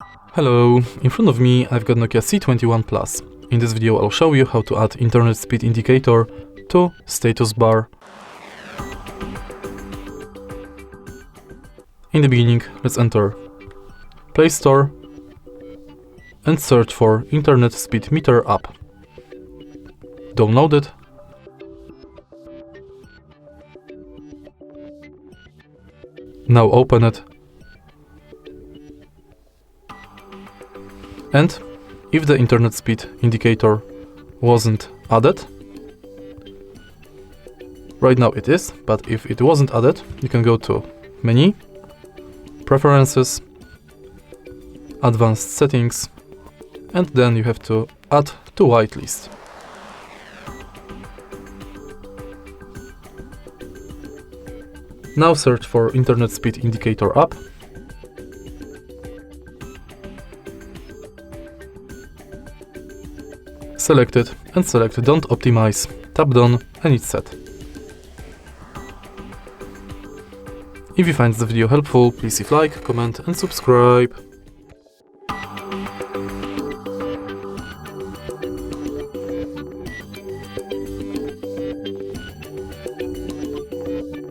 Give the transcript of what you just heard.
Hello, in front of me I've got NOKIA C21 Plus. In this video I'll show you how to add internet speed indicator to status bar. In the beginning, let's enter Play Store and search for Internet Speed Meter app. Download it. Now open it. And if the internet speed indicator wasn't added, right now it is, but if it wasn't added, you can go to Menu, Preferences, Advanced Settings, and then you have to add to whitelist. Now search for Internet Speed Indicator app. Select it and select Don't Optimize. Tap Done and it's set. If you find the video helpful, please leave like, comment and subscribe.